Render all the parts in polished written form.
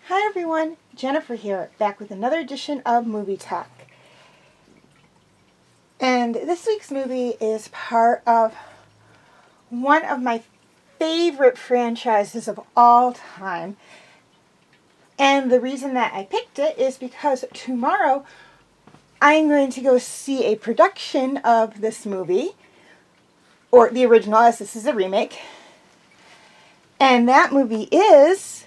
Hi everyone, Jennifer here, back with another edition of Movie Talk. And this week's movie is part of one of my favorite franchises of all time. And the reason that I picked it is because tomorrow I'm going to go see a production of this movie, or the original, as this is a remake. And that movie is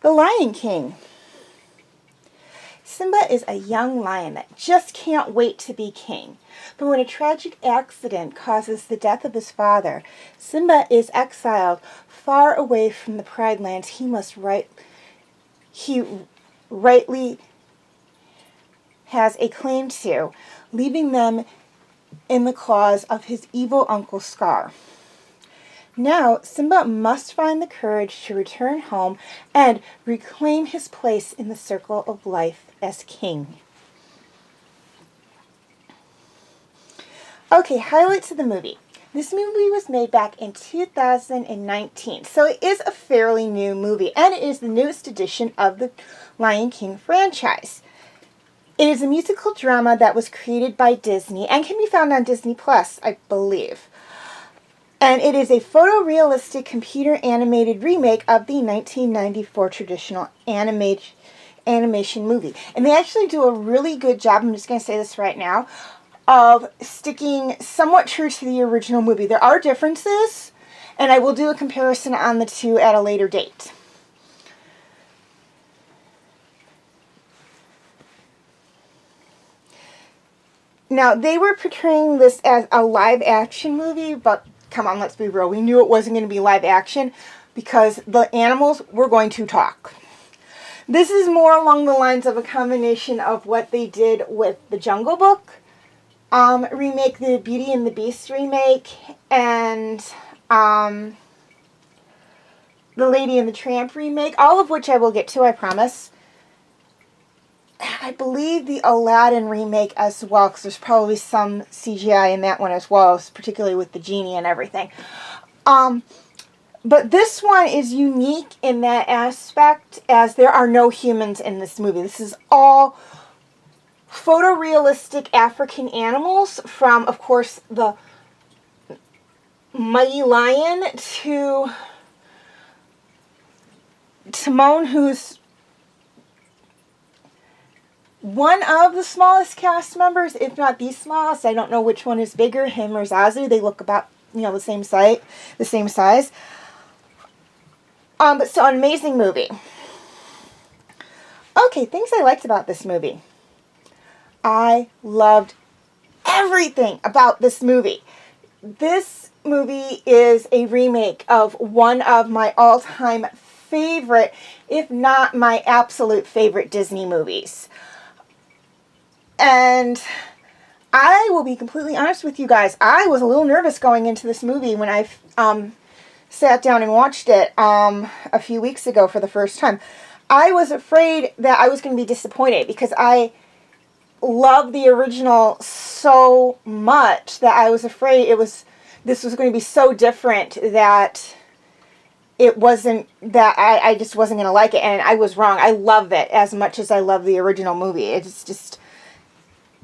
The Lion King. Simba is a young lion that just can't wait to be king. But when a tragic accident causes the death of his father, Simba is exiled far away from the Pride Lands he rightly has a claim to, leaving them in the claws of his evil uncle Scar. Now, Simba must find the courage to return home and reclaim his place in the circle of life as king. Okay, highlights of the movie. This movie was made back in 2019, so it is a fairly new movie, and it is the newest edition of the Lion King franchise. It is a musical drama that was created by Disney and can be found on Disney Plus, I believe. And it is a photorealistic computer-animated remake of the 1994 traditional animation movie. And they actually do a really good job, I'm just going to say this right now, of sticking somewhat true to the original movie. There are differences, and I will do a comparison on the two at a later date. Now, they were portraying this as a live-action movie, but come on, let's be real. We knew it wasn't going to be live action because the animals were going to talk. This is more along the lines of a combination of what they did with the Jungle Book remake, the Beauty and the Beast remake, and the Lady and the Tramp remake, all of which I will get to, I promise. I believe the Aladdin remake as well, because there's probably some CGI in that one as well, particularly with the genie and everything. But this one is unique in that aspect, as there are no humans in this movie. This is all photorealistic African animals, from, of course, the mighty lion to Timon, who's one of the smallest cast members, if not the smallest. I don't know which one is bigger, him or Zazu. They look about, the same size. But still an amazing movie. Okay, things I liked about this movie. I loved everything about this movie. This movie is a remake of one of my all-time favorite, if not my absolute favorite Disney movies. And I will be completely honest with you guys. I was a little nervous going into this movie when I sat down and watched it a few weeks ago for the first time. I was afraid that I was going to be disappointed because I love the original so much that I was afraid this was going to be so different that it wasn't, that I just wasn't going to like it. And I was wrong. I love it as much as I love the original movie. It's just,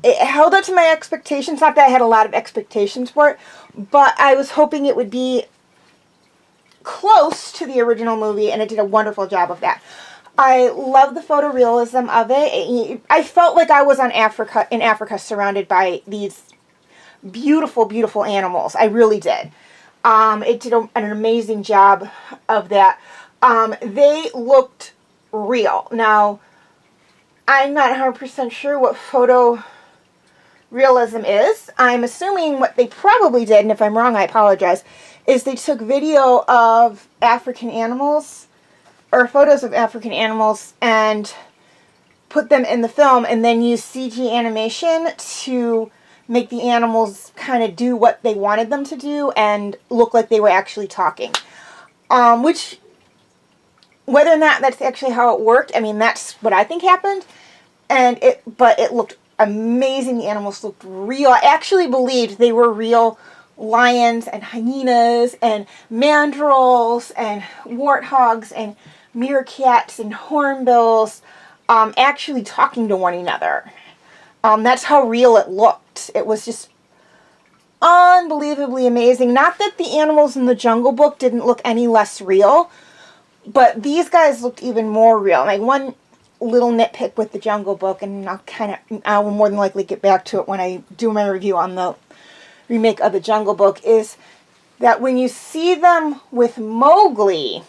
it held up to my expectations. Not that I had a lot of expectations for it, but I was hoping it would be close to the original movie, and it did a wonderful job of that. I love the photorealism of it. I felt like I was in Africa, surrounded by these beautiful, beautiful animals. I really did. It did an amazing job of that. They looked real. Now, I'm not 100% sure what photorealism is. I'm assuming what they probably did, and if I'm wrong, I apologize, is they took video of African animals, or photos of African animals, and put them in the film, and then use CG animation to make the animals kind of do what they wanted them to do and look like they were actually talking. Which, whether or not that's actually how it worked, I mean, that's what I think happened. But it looked amazing. The animals looked real. I actually believed they were real lions and hyenas and mandrills and warthogs and meerkats and hornbills actually talking to one another. That's how real it looked. It was just unbelievably amazing. Not that the animals in the Jungle Book didn't look any less real, but these guys looked even more real. Like, one little nitpick with the Jungle Book, and I will more than likely get back to it when I do my review on the remake of the Jungle Book, is that when you see them with Mowgli,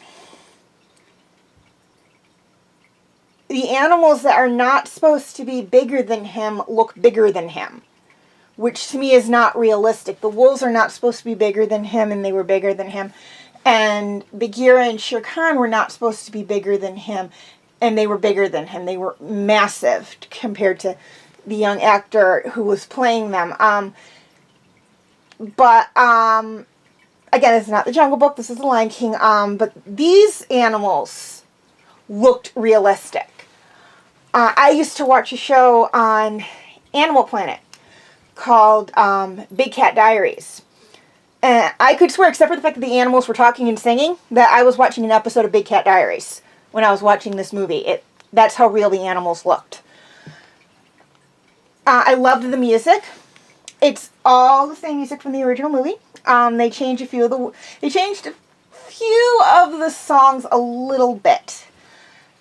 the animals that are not supposed to be bigger than him look bigger than him, which to me is not realistic. The wolves are not supposed to be bigger than him, and they were bigger than him. And Bagheera and Shere Khan were not supposed to be bigger than him, and they were bigger than him. They were massive compared to the young actor who was playing them. Again, this is not the Jungle Book, this is the Lion King, but these animals looked realistic. I used to watch a show on Animal Planet called Big Cat Diaries. And I could swear, except for the fact that the animals were talking and singing, that I was watching an episode of Big Cat Diaries when I was watching this movie. That's how real the animals looked. I loved the music. It's all the same music from the original movie. They changed a few of the songs a little bit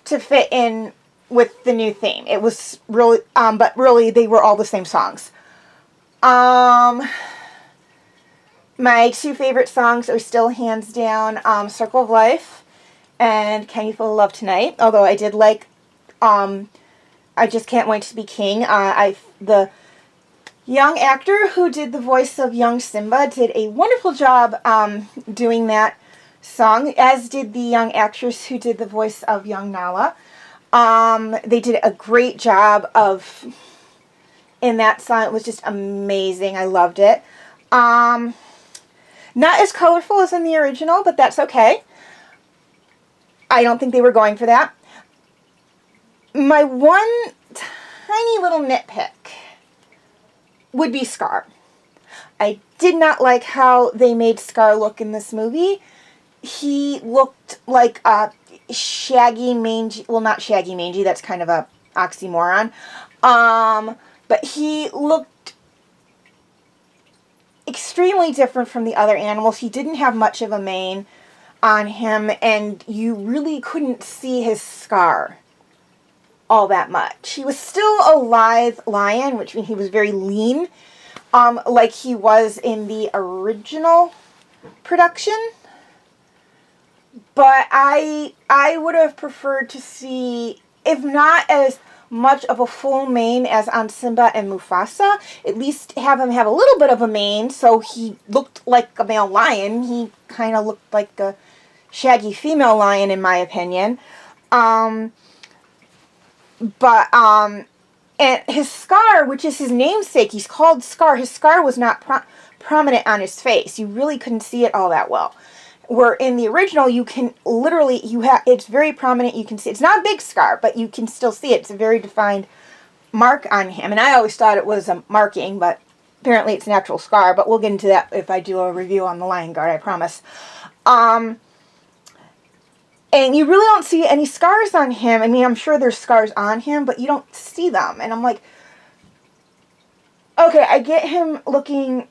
to fit in with the new theme. It was really, but really they were all the same songs. My two favorite songs are still hands down Circle of Life and Can You Feel the Love Tonight. Although I did like I Just Can't Wait to Be King. The young actor who did the voice of young Simba did a wonderful job doing that song, as did the young actress who did the voice of young Nala. They did a great job in that song. It was just amazing. I loved it. Not as colorful as in the original, but that's okay. I don't think they were going for that. My one tiny little nitpick would be Scar. I did not like how they made Scar look in this movie. He looked like a shaggy, mangy, well, not shaggy, mangy, that's kind of a oxymoron. But he looked extremely different from the other animals. He didn't have much of a mane on him, and you really couldn't see his scar all that much. He was still a lithe lion, which means he was very lean, like he was in the original production. But I would have preferred to see, if not as much of a full mane as on Simba and Mufasa, at least have him have a little bit of a mane so he looked like a male lion. He kind of looked like a shaggy female lion, in my opinion. And his scar, which is his namesake, he's called Scar. His scar was not prominent on his face. You really couldn't see it all that well. Where in the original, you can literally, it's very prominent. You can see, it's not a big scar, but you can still see it. It's a very defined mark on him. And I always thought it was a marking, but apparently it's an actual scar. But we'll get into that if I do a review on the Lion Guard, I promise. And you really don't see any scars on him. I mean, I'm sure there's scars on him, but you don't see them. And I'm like, okay, I get him looking,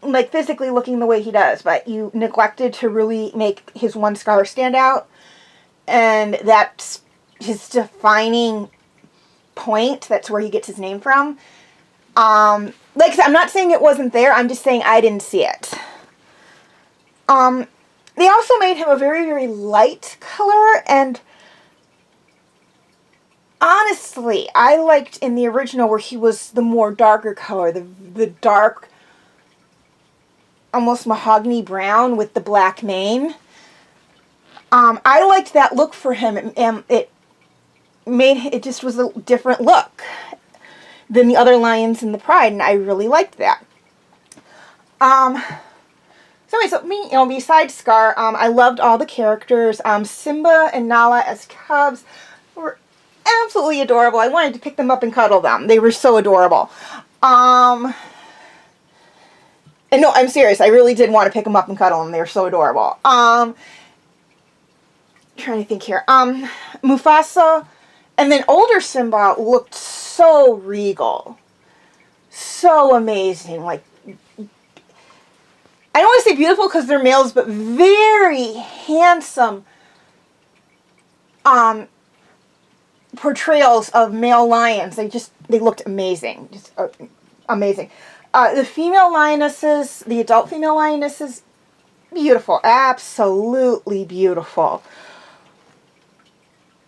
like physically looking the way he does, but you neglected to really make his one scar stand out. And that's his defining point. That's where he gets his name from. Like I said, I'm not saying it wasn't there. I'm just saying I didn't see it. They also made him a very, very light color, and honestly, I liked in the original where he was the more darker color, the dark, almost mahogany brown with the black mane. I liked that look for him, and it just was a different look than the other lions in the Pride, and I really liked that. So besides Scar, I loved all the characters. Simba and Nala as cubs were absolutely adorable. I wanted to pick them up and cuddle them. They were so adorable. And no, I'm serious. I really did want to pick them up and cuddle them. They were so adorable. Trying to think here. Mufasa, and then older Simba looked so regal, so amazing. Like, I don't want to say beautiful because they're males, but very handsome portrayals of male lions. They looked amazing, just amazing. The female lionesses, the adult female lionesses, beautiful, absolutely beautiful.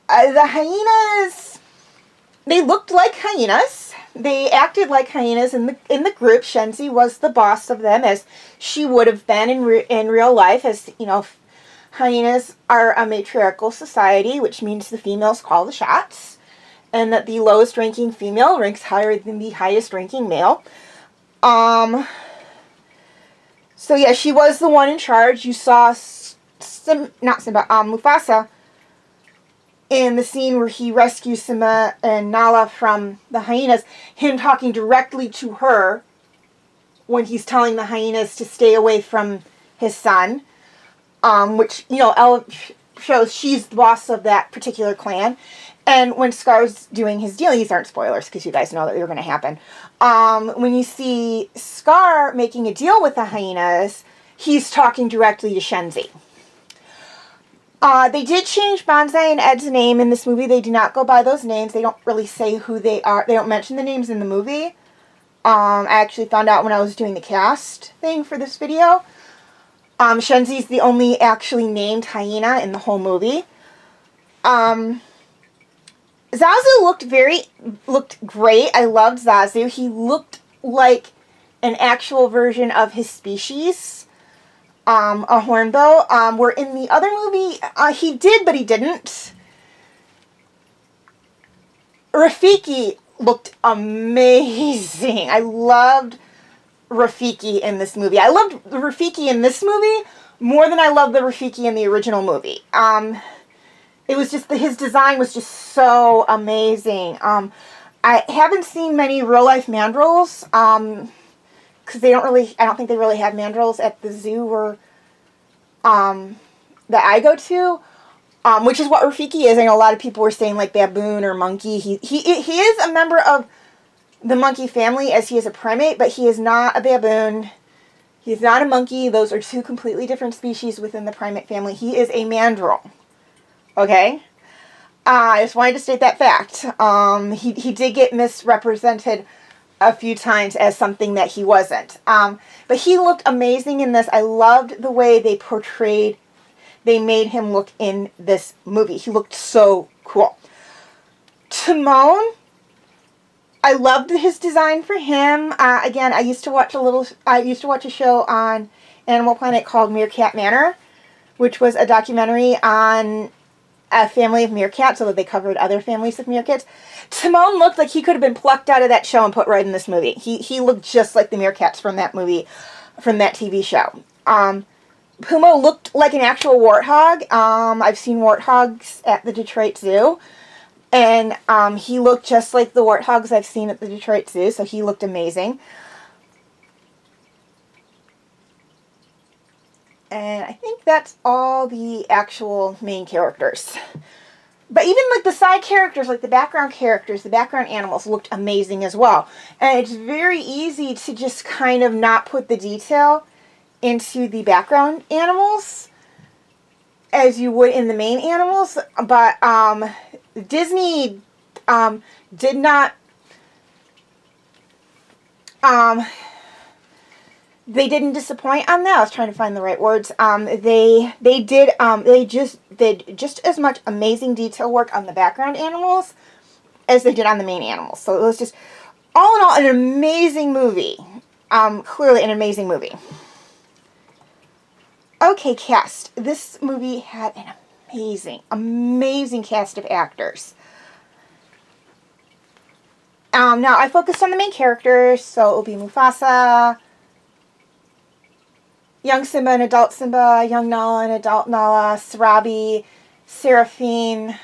The hyenas, they looked like hyenas. They acted like hyenas in the group. Shenzi was the boss of them, as she would have been in real life. As you know, hyenas are a matriarchal society, which means the females call the shots, and that the lowest ranking female ranks higher than the highest ranking male. So yeah, she was the one in charge. You saw Mufasa in the scene where he rescues Simba and Nala from the hyenas, him talking directly to her when he's telling the hyenas to stay away from his son, which, you know, shows she's the boss of that particular clan. And when Scar's doing his deal, these aren't spoilers because you guys know that they're going to happen. When you see Scar making a deal with the hyenas, he's talking directly to Shenzi. They did change Banzai and Ed's name in this movie. They do not go by those names. They don't really say who they are. They don't mention the names in the movie. I actually found out when I was doing the cast thing for this video. Shenzi's the only actually named hyena in the whole movie. Zazu looked great. I loved Zazu. He looked like an actual version of his species. A hornbill. Where in the other movie, he did, but he didn't. Rafiki looked amazing. I loved Rafiki in this movie. I loved Rafiki in this movie more than I loved the Rafiki in the original movie. It was just, his design was just so amazing. I haven't seen many real-life mandrills, because I don't think they really have mandrills at the zoo or that I go to, which is what Rafiki is. I know a lot of people were saying like baboon or monkey. He is a member of the monkey family, as he is a primate, but he is not a baboon. He is not a monkey. Those are two completely different species within the primate family. He is a mandrill. Okay? I just wanted to state that fact. He did get misrepresented a few times as something that he wasn't. But he looked amazing in this. I loved the way they made him look in this movie. He looked so cool. Timon, I loved his design for him. Again, I used to watch a show on Animal Planet called Meerkat Manor, which was a documentary on a family of meerkats, so that they covered other families of meerkats. Timon looked like he could have been plucked out of that show and put right in this movie. He looked just like the meerkats from that movie, from that TV show. Pumo looked like an actual warthog. I've seen warthogs at the Detroit Zoo, and he looked just like the warthogs I've seen at the Detroit Zoo, so he looked amazing. And I think that's all the actual main characters. But even like the side characters, like the background characters, the background animals looked amazing as well. And it's very easy to just kind of not put the detail into the background animals as you would in the main animals. But Disney did not... They didn't disappoint on that. I was trying to find the right words. They just did just as much amazing detail work on the background animals as they did on the main animals. So it was just, all in all, an amazing movie. Clearly an amazing movie. Okay, cast. This movie had an amazing cast of actors. Now, I focused on the main characters, so it will be Mufasa, young Simba and adult Simba, young Nala and adult Nala, Sarabi, Seraphine,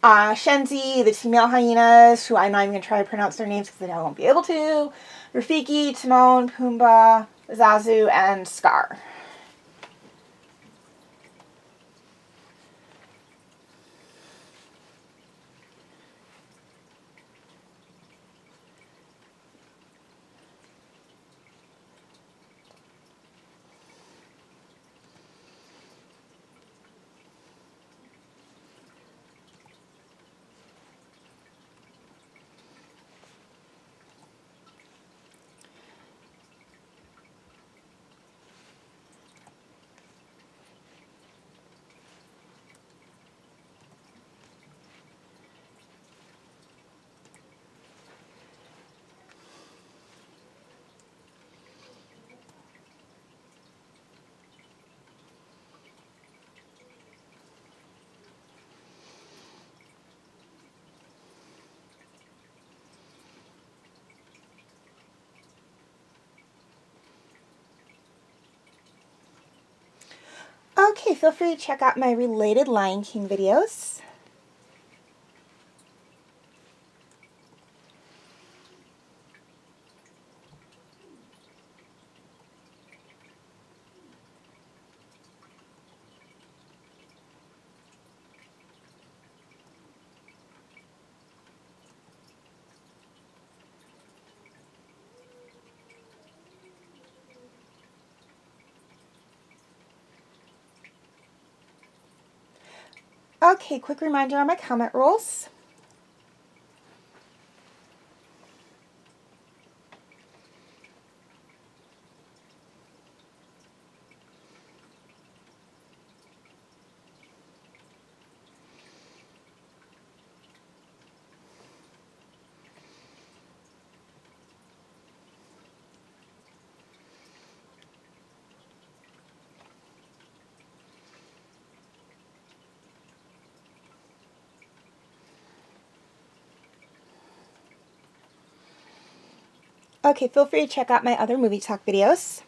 Shenzi, the female hyenas, who I'm not even going to try to pronounce their names because I won't be able to, Rafiki, Timon, Pumbaa, Zazu, and Scar. Okay, feel free to check out my related Lion King videos. Okay, quick reminder on my comment rules. Okay, feel free to check out my other movie talk videos.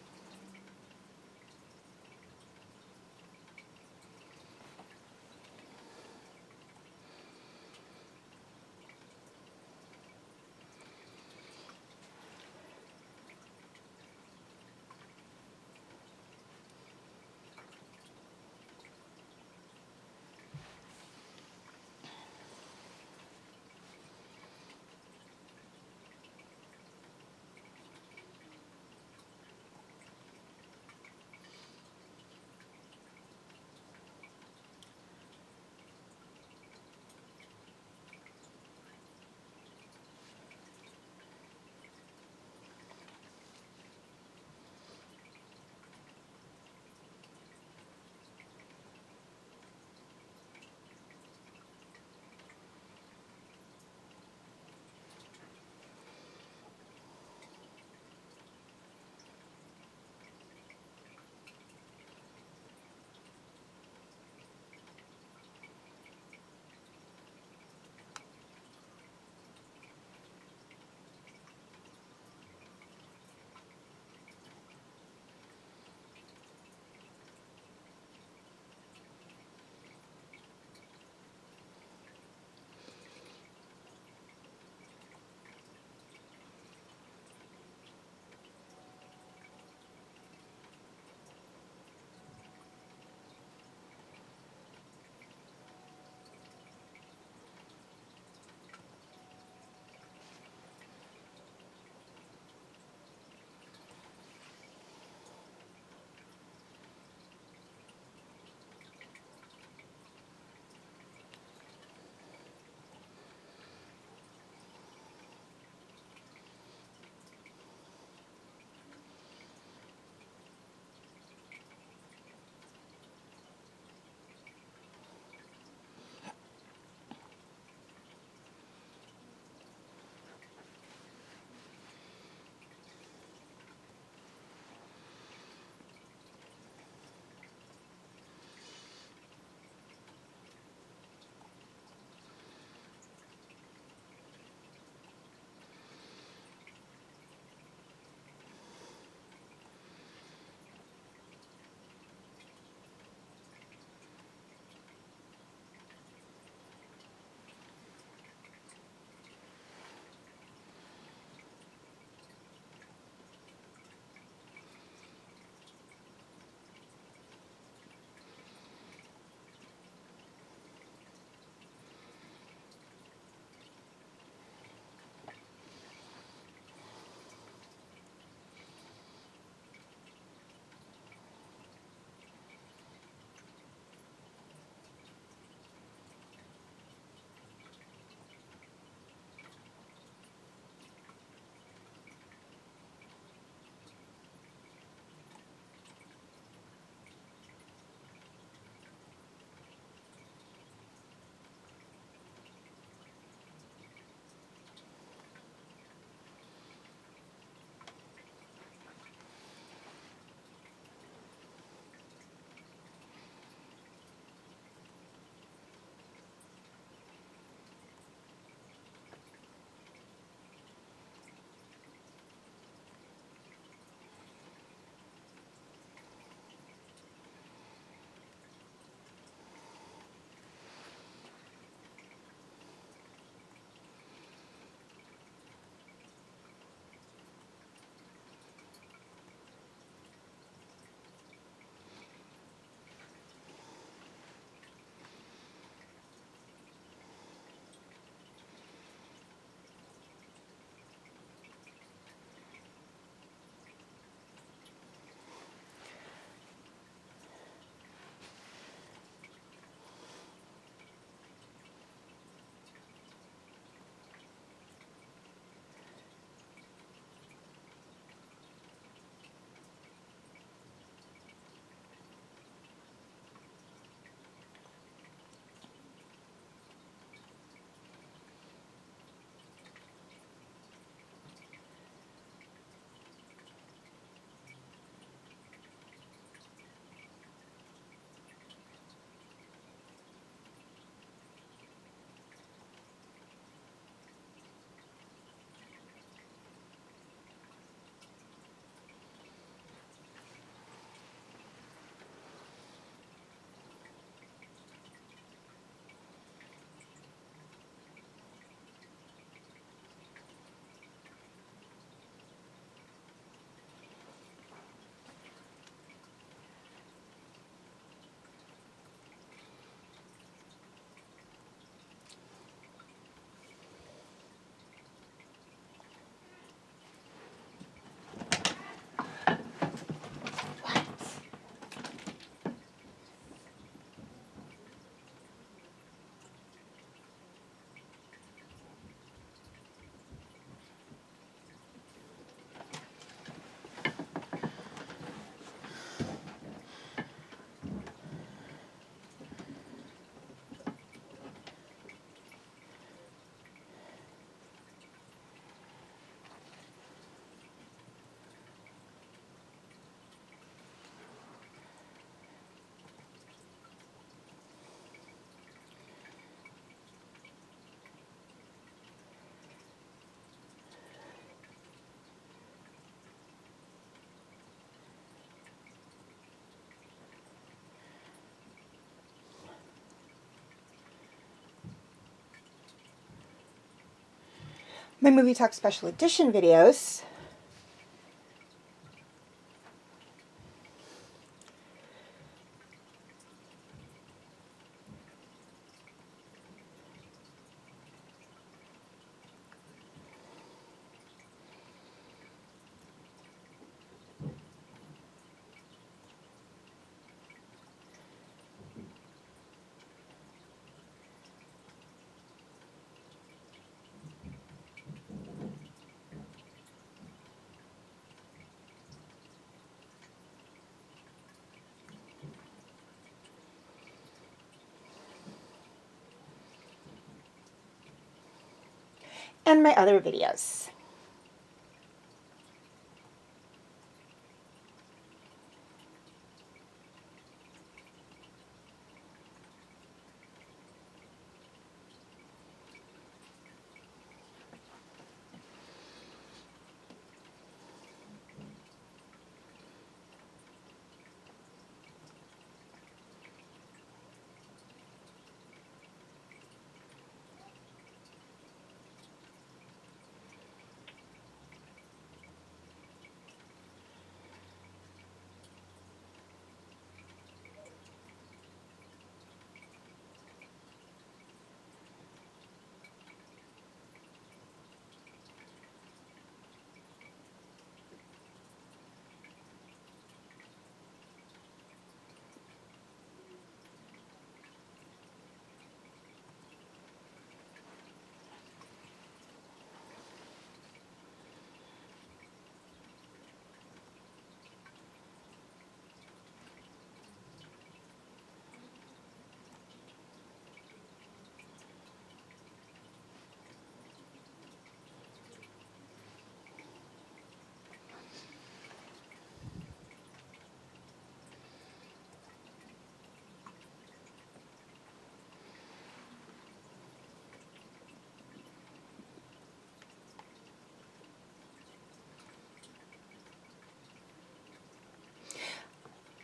my Movie Talk Special Edition videos. And my other videos.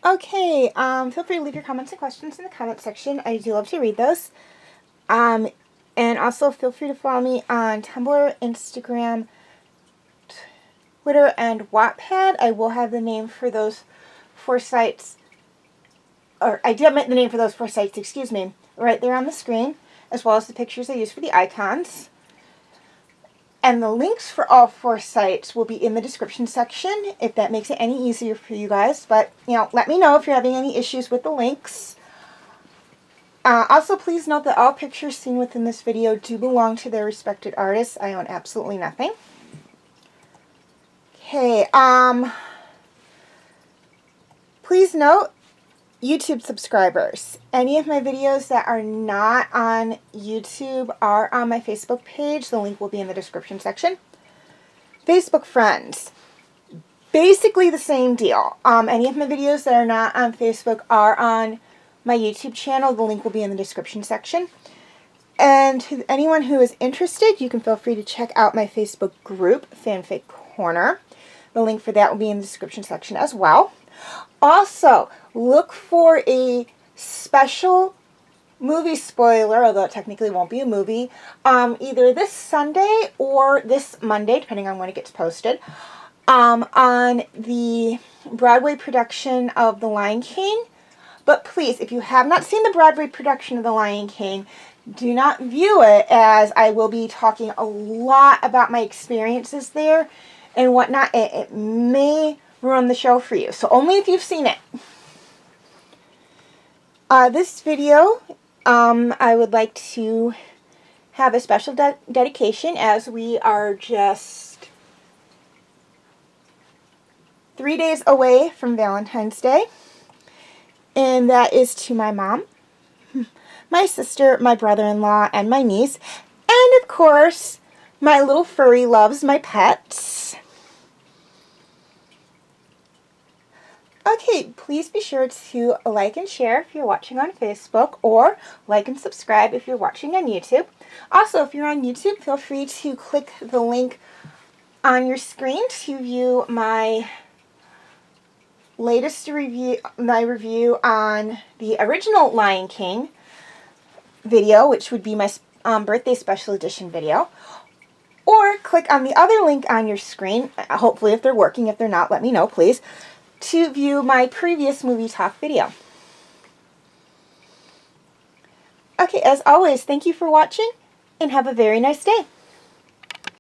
Okay, feel free to leave your comments and questions in the comment section. I do love to read those. And also feel free to follow me on Tumblr, Instagram, Twitter, and Wattpad. I will have the name for those 4 sites, or I did have the name for those 4 sites, excuse me, right there on the screen, as well as the pictures I use for the icons. And the links for all 4 sites will be in the description section, if that makes it any easier for you guys. But, you know, let me know if you're having any issues with the links. Also, please note that all pictures seen within this video do belong to their respected artists. I own absolutely nothing. Okay, please note, YouTube subscribers, any of my videos that are not on YouTube are on my Facebook page. The link will be in the description section. Facebook friends, basically the same deal. Any of my videos that are not on Facebook are on my YouTube channel. The link will be in the description section. And to anyone who is interested, you can feel free to check out my Facebook group, Fanfic Corner. The link for that will be in the description section as well. Also, look for a special movie spoiler, although it technically won't be a movie, either this Sunday or this Monday, depending on when it gets posted, on the Broadway production of The Lion King. But please, if you have not seen the Broadway production of The Lion King, do not view it, as I will be talking a lot about my experiences there and whatnot. It may ruin the show for you, so only if you've seen it. This video, I would like to have a special dedication, as we are just 3 days away from Valentine's Day, and that is to my mom, my sister, my brother-in-law, and my niece, and of course, my little furry loves my pets. Okay, please be sure to like and share if you're watching on Facebook, or like and subscribe if you're watching on YouTube. Also, if you're on YouTube, feel free to click the link on your screen to view my latest review, on the original Lion King video, which would be my birthday special edition video. or click on the other link on your screen, hopefully if they're working. If they're not, let me know, please, to view my previous movie talk video. Okay, as always, thank you for watching, and have a very nice day.